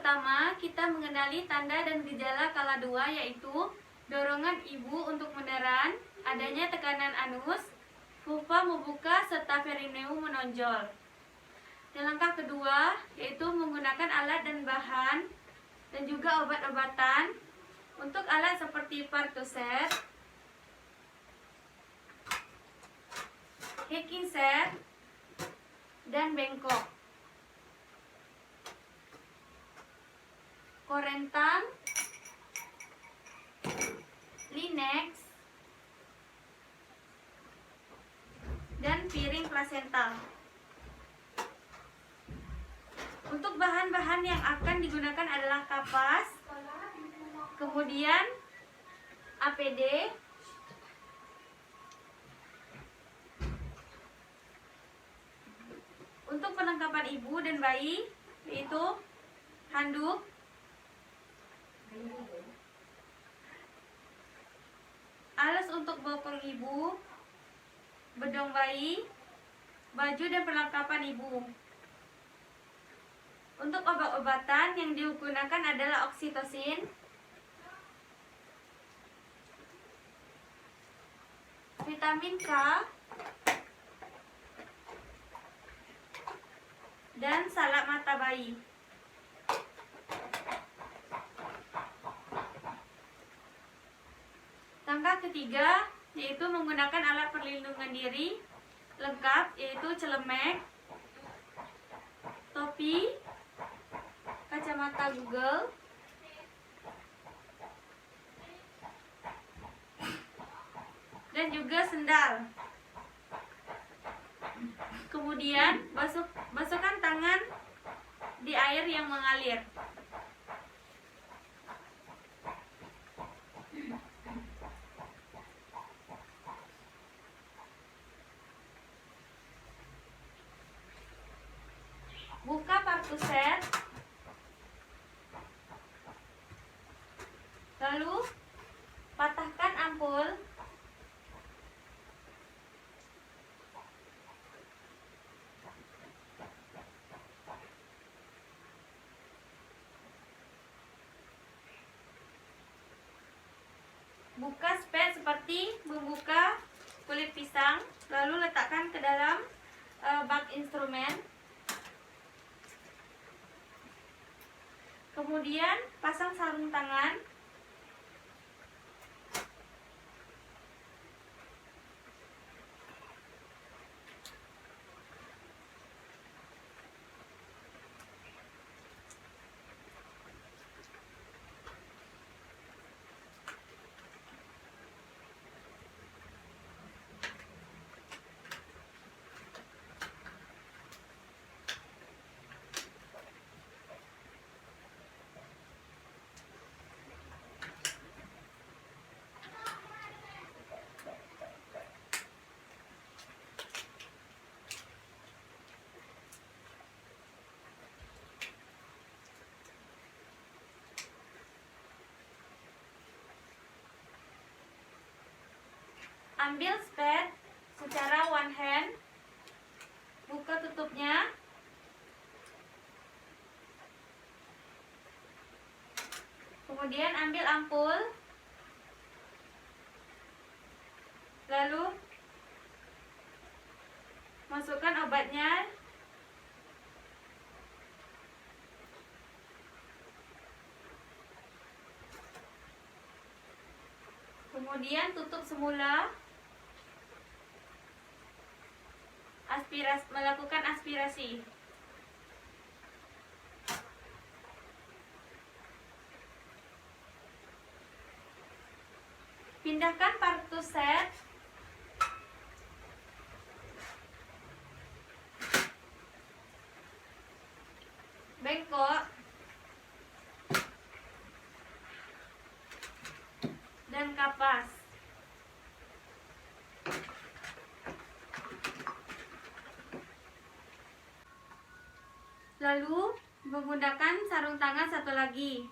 pertama, kita mengenali tanda dan gejala kala 2, yaitu dorongan ibu untuk meneran, adanya tekanan anus, vulva membuka, serta perineum menonjol. Dan langkah kedua, yaitu menggunakan alat dan bahan dan juga obat-obatan. Untuk alat seperti Partoset, Hacking Set, dan Bengkok. Korentan, Linex, dan piring plasental. Untuk bahan-bahan yang akan digunakan adalah kapas, kemudian APD, untuk perlengkapan ibu dan bayi, yaitu handuk, alas untuk bokong ibu, bedong bayi, baju dan perlengkapan ibu. Untuk obat-obatan yang digunakan adalah oksitosin, vitamin K, dan salak mata bayi. Langkah ketiga yaitu menggunakan alat perlindungan diri lengkap, yaitu celemek, topi, kacamata Google, dan juga sendal. Kemudian basuhkan tangan di air yang mengalir. Buka Partoset, lalu patahkan ampul. Buka spet seperti membuka kulit pisang, lalu letakkan ke dalam bak instrumen. Kemudian pasang sarung tangan. Ambil spet secara one hand, buka tutupnya, kemudian ambil ampul, lalu masukkan obatnya, kemudian tutup semula. Melakukan aspirasi. Pindahkan Partoset bengkok dan kapas. Lalu menggunakan sarung tangan satu lagi.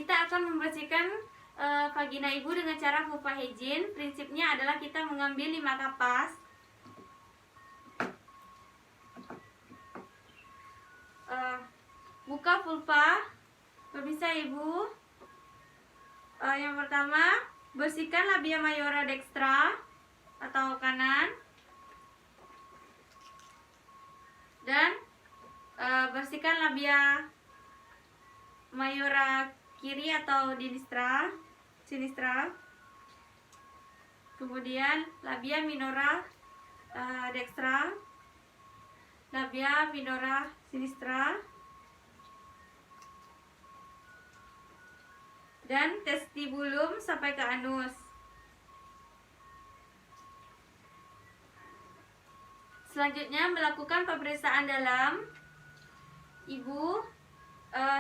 kita akan membersihkan vagina ibu dengan cara vulva hygiene. Prinsipnya adalah kita mengambil 5 kapas. Buka vulva, pemirsa ibu. Yang pertama, bersihkan labia mayora dextra atau kanan, dan bersihkan labia mayora kiri atau sinistra. Kemudian labia minora dextra, labia minora sinistra, dan testibulum sampai ke anus. Selanjutnya melakukan pemeriksaan dalam. Ibu,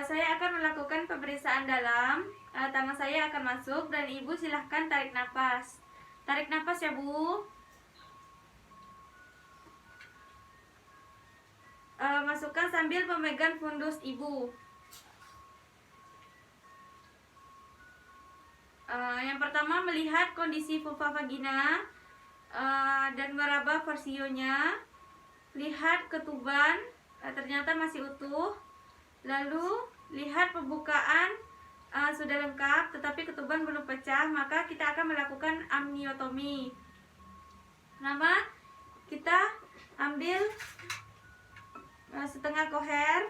saya akan melakukan pemeriksaan dalam. Tangan saya akan masuk dan ibu silahkan tarik nafas. Tarik nafas ya bu. Masukkan sambil memegang fundus ibu. Yang pertama, melihat kondisi vulva vagina dan meraba versionya. Lihat ketuban, ternyata masih utuh. Lalu lihat pembukaan sudah lengkap tetapi ketuban belum pecah, maka kita akan melakukan amniotomi. Pertama, kita ambil setengah koher.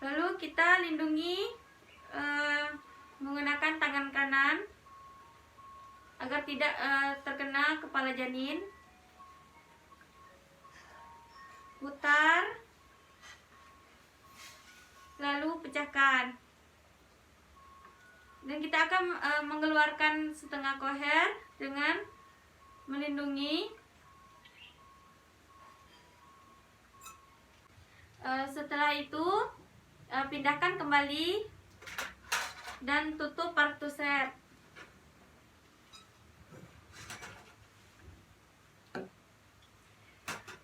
Lalu kita lindungi menggunakan tangan kanan agar tidak terkena kepala janin. Putar, lalu pecahkan. Dan kita akan mengeluarkan setengah koher dengan melindungi. Setelah itu pindahkan kembali dan tutup partuser.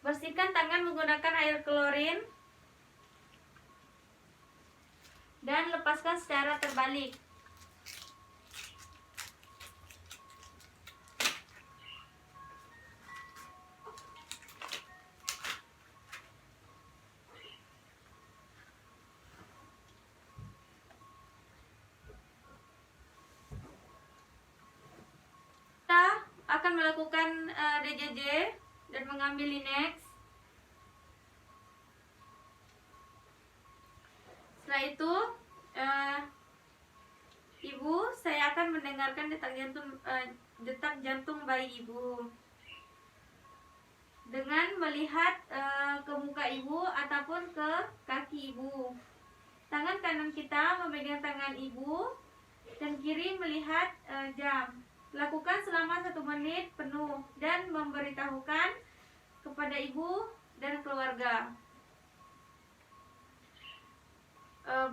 Bersihkan tangan menggunakan air klorin dan lepaskan secara terbalik. Akan melakukan DJJ dan mengambil Linex. Setelah itu ibu, saya akan mendengarkan detak jantung bayi ibu dengan melihat ke muka ibu ataupun ke kaki ibu. Tangan kanan kita memegang tangan ibu dan kiri melihat jam. Lakukan selama 1 menit penuh dan memberitahukan kepada ibu dan keluarga.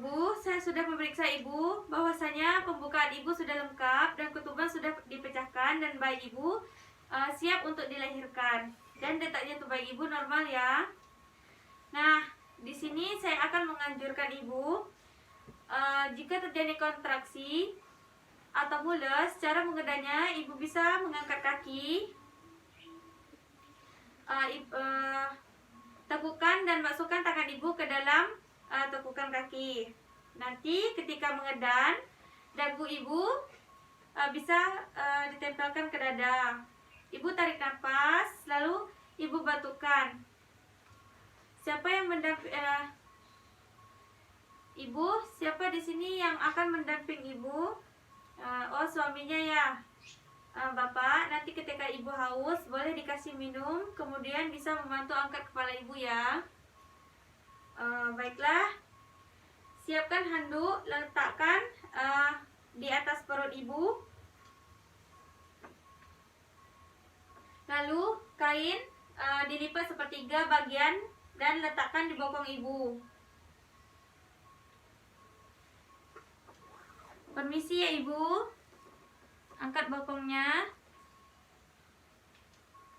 Bu, saya sudah memeriksa ibu bahwasanya pembukaan ibu sudah lengkap dan ketuban sudah dipecahkan dan bayi ibu siap untuk dilahirkan dan detak jantung bayi ibu normal ya. Nah, di sini saya akan menganjurkan ibu jika terjadi kontraksi atau mules, cara mengedahnya ibu bisa mengangkat kaki, tekukan dan masukkan tangan ibu ke dalam tekukan kaki. Nanti ketika mengedan, dagu ibu bisa ditempelkan ke dada. Ibu tarik nafas, lalu ibu batukan. Siapa yang ibu? Siapa di sini yang akan mendamping ibu? Oh, suaminya ya. Bapak, nanti ketika ibu haus boleh dikasih minum, kemudian bisa membantu angkat kepala ibu ya. Baiklah, siapkan handuk, letakkan di atas perut ibu. Lalu kain dilipat sepertiga bagian dan letakkan di bokong ibu. Permisi ya ibu, angkat bokongnya.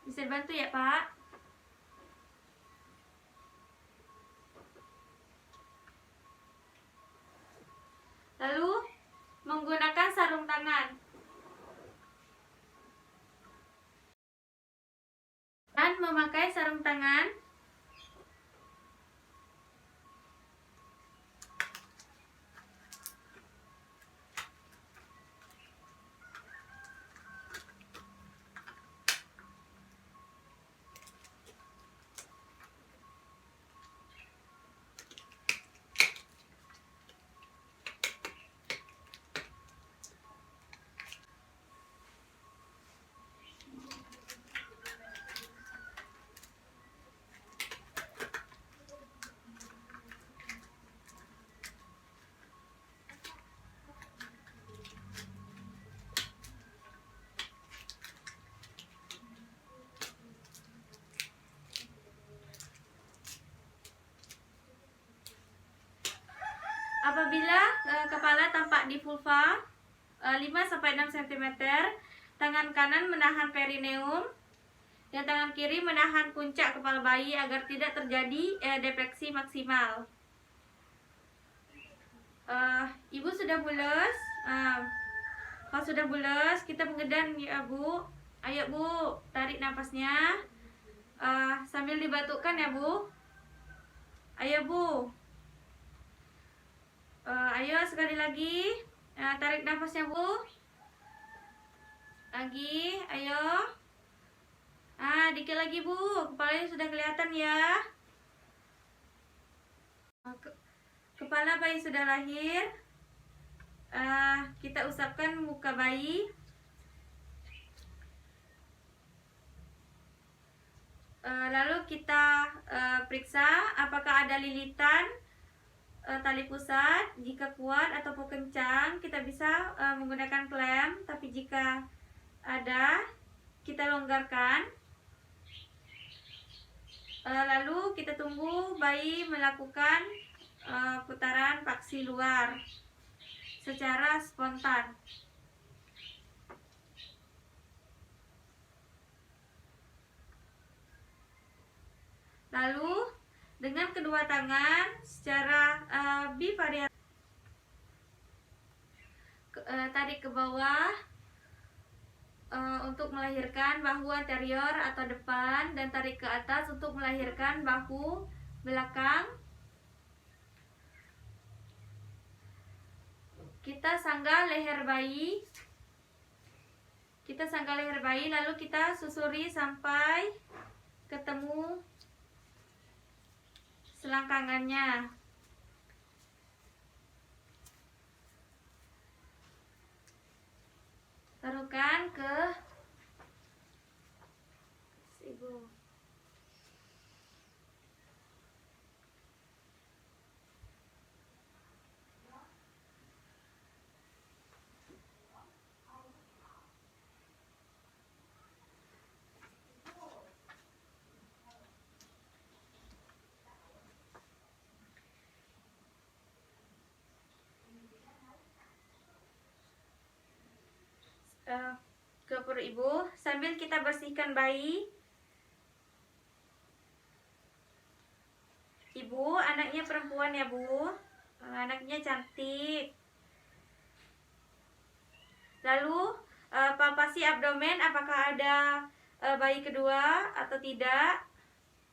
Bisa dibantu ya pak? Lalu menggunakan sarung tangan. Dan memakai sarung tangan apabila kepala tampak di vulva 5-6 cm, tangan kanan menahan perineum dan tangan kiri menahan puncak kepala bayi agar tidak terjadi defleksi maksimal. Ibu sudah bules. Kalau sudah bules, kita mengedan ya Bu. Ayo Bu, tarik nafasnya sambil dibatukkan ya Bu. Ayo Bu. Ayo sekali lagi, tarik nafasnya Bu. Lagi, ayo. Dikit lagi Bu, kepalanya sudah kelihatan ya. Kepala bayi sudah lahir. Kita usapkan muka bayi. Lalu kita periksa apakah ada lilitan tali pusat. Jika kuat ataupun kencang, kita bisa menggunakan klem, tapi jika ada, kita longgarkan. Lalu kita tunggu bayi melakukan putaran paksi luar secara spontan. Lalu dengan kedua tangan secara bivariatif, tarik ke bawah untuk melahirkan bahu anterior atau depan, dan tarik ke atas untuk melahirkan bahu belakang. Kita sanggah leher bayi. Lalu kita susuri sampai ketemu selangkangannya. Taruhkan ke ibu. Ke perut ibu sambil kita bersihkan bayi. Ibu, anaknya perempuan ya Bu. Anaknya cantik. Lalu palpasi abdomen, apakah ada bayi kedua atau tidak?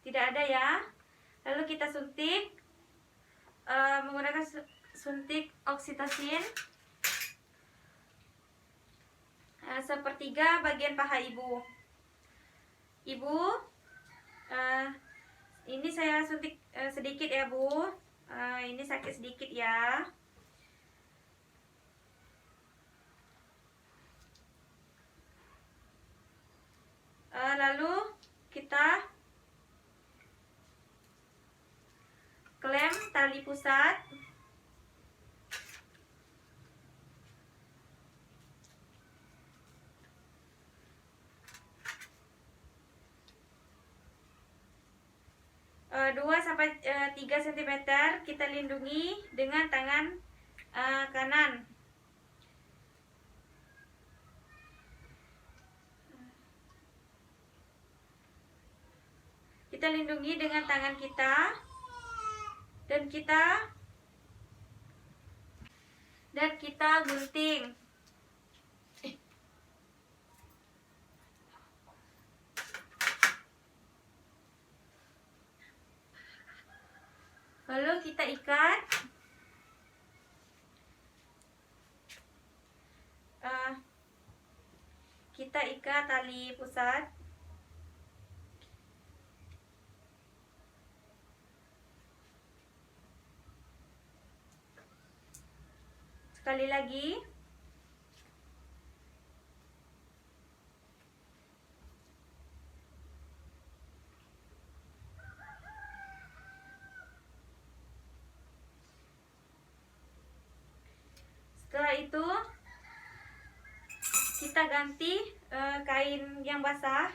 Tidak ada ya. Lalu kita suntik menggunakan suntik oksitosin sepertiga bagian paha ibu. Ibu, ini saya suntik sedikit ya Bu. Ini sakit sedikit ya. Lalu kita klem tali pusat. Uh, 2-3 cm kita lindungi dengan tangan kanan. Kita lindungi dengan tangan kita, dan kita dan kita gunting. Lalu kita ikat. Kita ikat tali pusat. Sekali lagi. Setelah itu kita ganti kain yang basah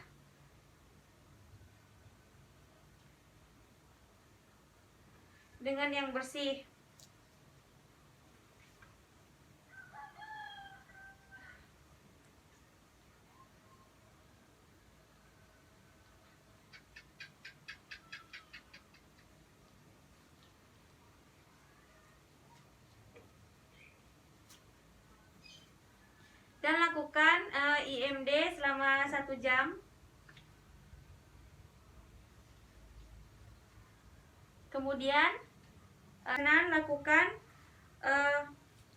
dengan yang bersih. Dan lakukan IMD selama 1 jam. Kemudian lakukan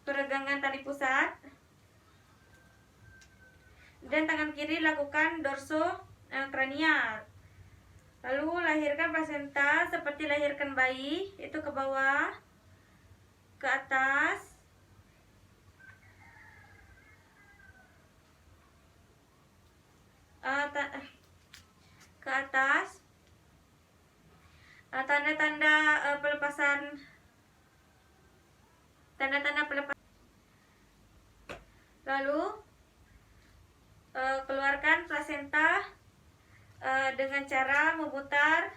peregangan tali pusat, dan tangan kiri lakukan dorso kranial. Lalu lahirkan plasenta seperti lahirkan bayi, itu ke bawah, ke atas, ke atas. Tanda-tanda pelepasan, tanda-tanda pelepasan. Lalu keluarkan plasenta dengan cara memutar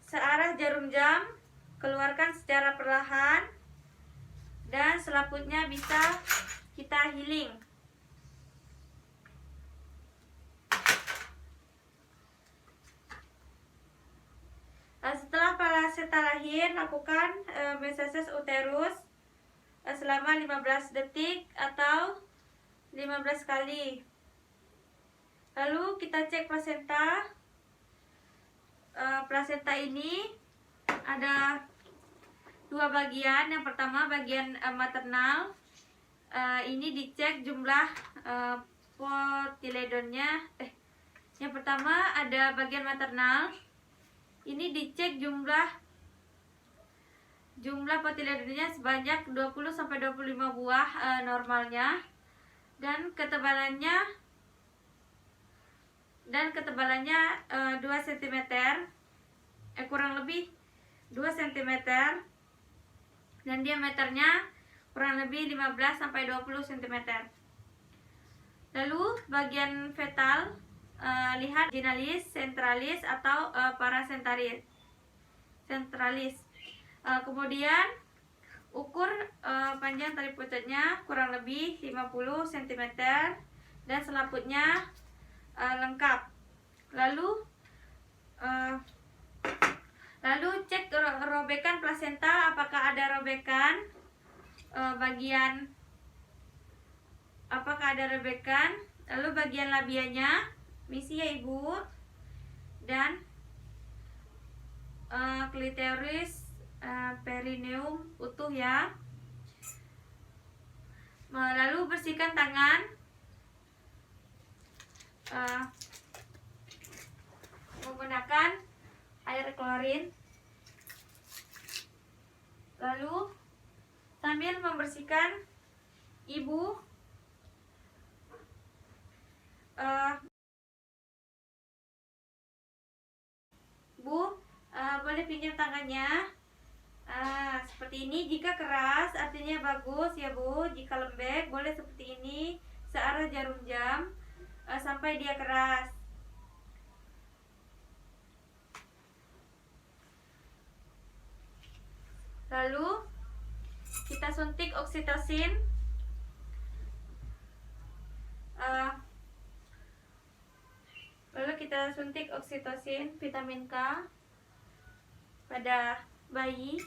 searah jarum jam. Keluarkan secara perlahan, dan selaputnya bisa kita healing. Setelah plasenta lahir, lakukan mesosis uterus selama 15 detik atau 15 kali. Lalu kita cek plasenta. Plasenta ini ada 2 bagian. Yang pertama bagian maternal. Ini dicek jumlah kotiledonnya. Yang pertama ada bagian maternal. Ini dicek jumlah kotiledonnya sebanyak 20-25 buah normalnya, dan ketebalannya 2 cm, kurang lebih 2 cm, dan diameternya kurang lebih 15-20 cm. Lalu bagian fetal, lihat vaginalis, centralis atau paracentalis. Kemudian ukur panjang tali pusatnya kurang lebih 50 cm, dan selaputnya lengkap. Lalu cek robekan plasenta, apakah ada robekan lalu bagian labianya misi ya ibu, dan klitoris, perineum utuh ya. Lalu bersihkan tangan menggunakan air klorin. Lalu sambil membersihkan ibu, boleh pinjam tangannya seperti ini. Jika keras artinya bagus ya Bu. Jika lembek boleh seperti ini, searah jarum jam sampai dia keras. Lalu kita suntik oksitosin. Lalu kita suntik oksitosin, vitamin K pada bayi.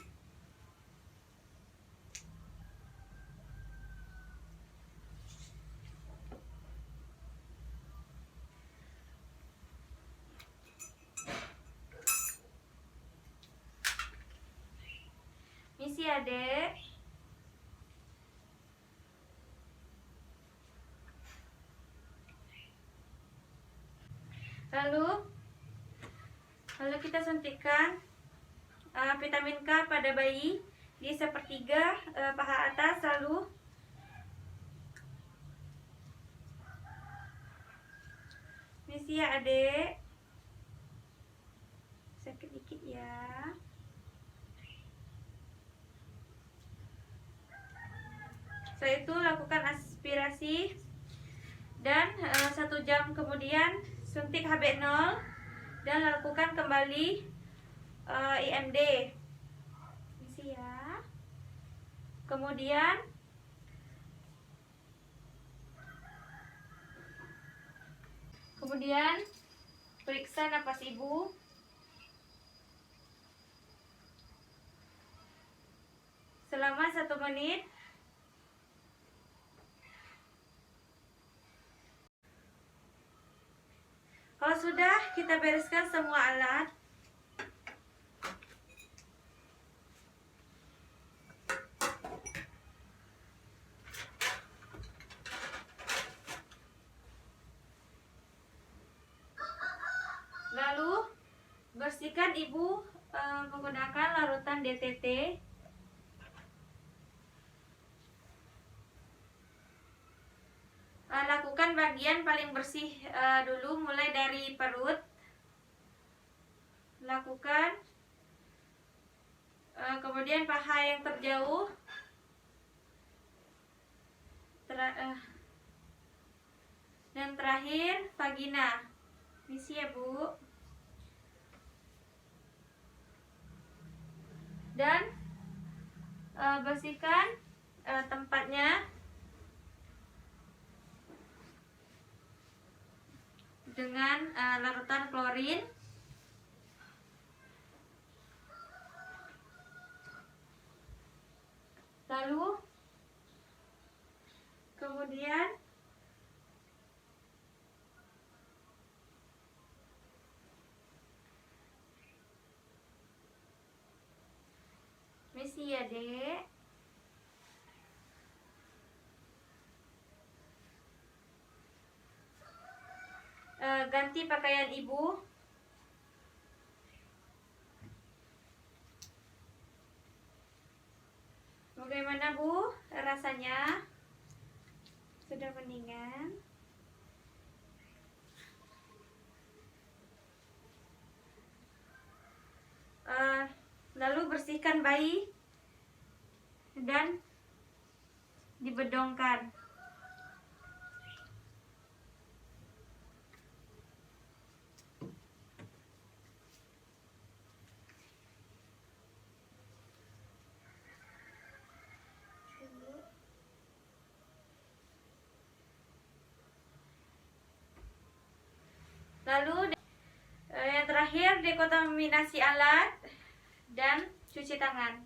Misi Adek. Lalu kita suntikan vitamin K pada bayi di sepertiga paha atas. Lalu misi ya Adek, sakit dikit ya. Setelah itu lakukan aspirasi dan 1 jam kemudian suntik HB0 dan lakukan kembali IMD. Misi ya. Kemudian periksa napas ibu. Selama 1 menit. Kalau sudah, kita bereskan semua alat. Lalu bersihkan ibu menggunakan larutan DTT. Lakukan bagian paling bersih dulu, mulai dari perut. Lakukan kemudian paha yang terjauh, dan terakhir vagina. Misi ya Bu. Dan bersihkan tempatnya dengan larutan klorin. Lalu kemudian misi ya Dek. Ganti pakaian ibu. Bagaimana Bu rasanya? Sudah mendingan? Lalu bersihkan bayi dan dibedongkan. Lalu yang terakhir, dekontaminasi alat dan cuci tangan.